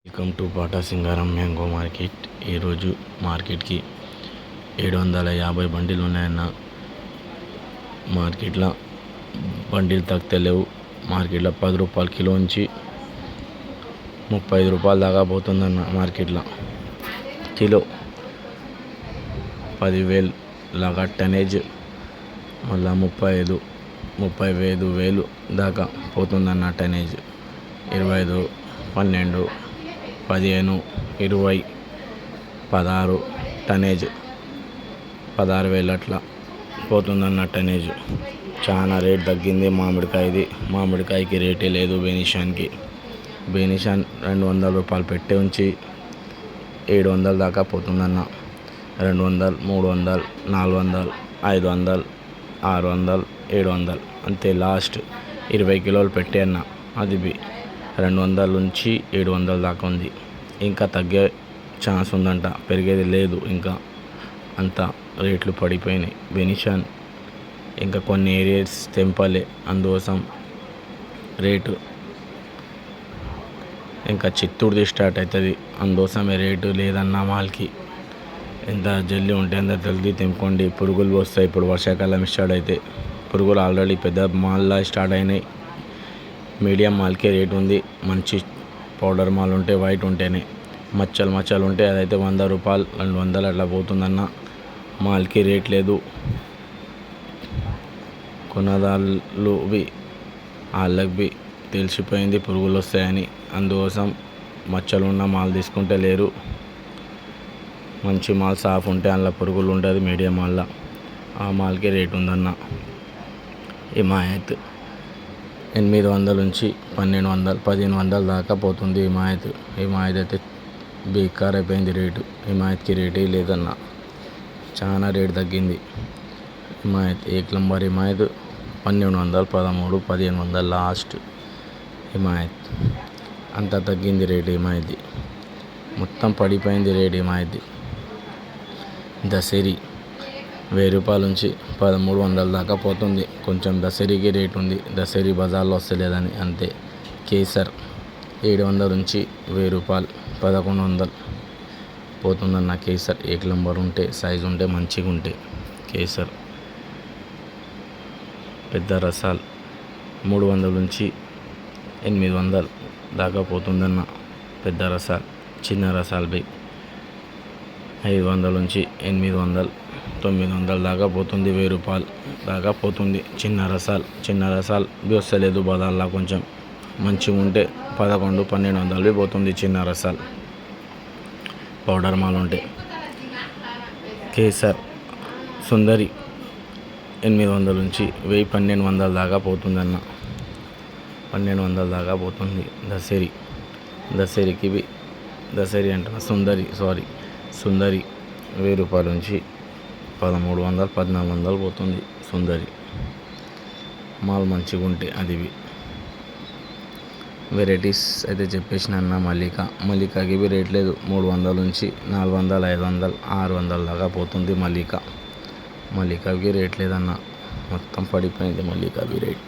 Welcome to Pata Singaram mango market. ఈరోజు మార్కెట్కి 750 బండిలు ఉన్నాయన్న. మార్కెట్లో బండిలు తగ్గలేవు. మార్కెట్లో 10 రూపాయల కిలో నుంచి 35 రూపాయల దాకా పోతుందన్న. మార్కెట్లో కిలో 10,000 లాగా టనేజ్, మళ్ళీ 35,000 దాకా పోతుందన్న టనేజ్. 25, 12, 15, 20, 16 టనేజ్, 16,000 అట్లా పోతుందన్న టనేజ్. చాలా రేట్ తగ్గింది మామిడికాయకి రేటే లేదు. బెనిషాన్ 200 రూపాయలు పెట్టి ఉంచి 700 దాకా పోతుందన్న. 200, 300, 400, 500, 600, 700 అంతే. లాస్ట్ 20 కిలోలు పెట్టే అన్న. అది 200 నుంచి 700 దాకా ఉంది. ఇంకా తగ్గే ఛాన్స్ ఉందంట, పెరిగేది లేదు. ఇంకా అంత రేట్లు పడిపోయినాయి. బెనిషాన్ ఇంకా కొన్ని ఏరియాస్ తెంపలే, అందుకోసం రేటు ఇంకా చిత్తూరుది స్టార్ట్ అవుతుంది, అందుకోసమే రేటు లేదన్న. మాల్కి ఎంత జల్దీ ఉంటే అంత జల్దీ తెంపుకోండి. పురుగులు వస్తాయి. ఇప్పుడు వర్షాకాలం స్టార్ట్ అయితే పురుగులు ఆల్రెడీ పెద్ద మాల్లా స్టార్ట్ అయినాయి. మీడియం మాల్కే రేట్ ఉంది. మంచి పౌడర్ మాల్ ఉంటే, వైట్ ఉంటేనే, మచ్చలు ఉంటే అదైతే 100 రూపాయలు 200 అట్లా పోతుందన్న. మాల్కి రేట్ లేదు. కొనదాళ్ళు వాళ్ళకి తెలిసిపోయింది పురుగులు వస్తాయని, అందుకోసం మచ్చలు ఉన్న మాల్ తీసుకుంటే లేరు. మంచి మాల్ సాఫ్ ఉంటే అందులో పురుగులు ఉంటుంది. మీడియం మాల్లో ఆ మాల్కి రేట్ ఉందన్న. హిమాయత్ 800 నుంచి 1200, 1500 దాకా పోతుంది. హిమాయత్ అయితే బేకార్ అయిపోయింది రేటు. హిమాయత్కి రేటే లేదన్న. చాలా రేటు తగ్గింది. హిమాయత్ ఏక్ నంబర్ హిమాయత్ 1200, 13, 1500 లాస్ట్. హిమాయత్ అంత తగ్గింది రేటు. హిమాయత్ మొత్తం పడిపోయింది రేటు. హిమాయత్ దసరి 1000 రూపాయల నుంచి 1300 దాకా పోతుంది. కొంచెం దసరికి రేట్ ఉంది, దసరి బజార్లో వస్తలేదని అంతే. కేసర్ 700 నుంచి 1000 రూపాయలు 1100 పోతుందన్న. కేసర్ ఏక్ నంబర్ ఉంటే, సైజు ఉంటే, మంచిగా ఉంటే కేసర్. పెద్ద రసాలు 300 నుంచి 800 దాకా పోతుందన్న. పెద్ద రసాలు. చిన్న రసాలు 500 నుంచి 800, 900 దాకా పోతుంది. 1000 రూపాయలు దాకా పోతుంది. చిన్న రసాలు వస్తలేదు బజార్లో. కొంచెం మంచిగా ఉంటే 11, 1200 పోతుంది చిన్న రసాలు, పౌడర్ మాల్ ఉంటే. కేసర్ సుందరి 800 నుంచి 1000, 1200 దాకా పోతుందన్న. 1200 దాకా పోతుంది. దసరి అంటున్నా, సుందరి 1000 రూపాయల నుంచి 1300, 1400 పోతుంది. సుందరి మాల్ మంచిగా ఉంటే అది. వెరైటీస్ అయితే చెప్పేసిన అన్న. మల్లికాకి రేట్ లేదు. 300 నుంచి 400, 500, 600 దాకా పోతుంది. మల్లికాకి రేట్ లేదన్న. మొత్తం పడిపోయింది మల్లికాకి రేట్.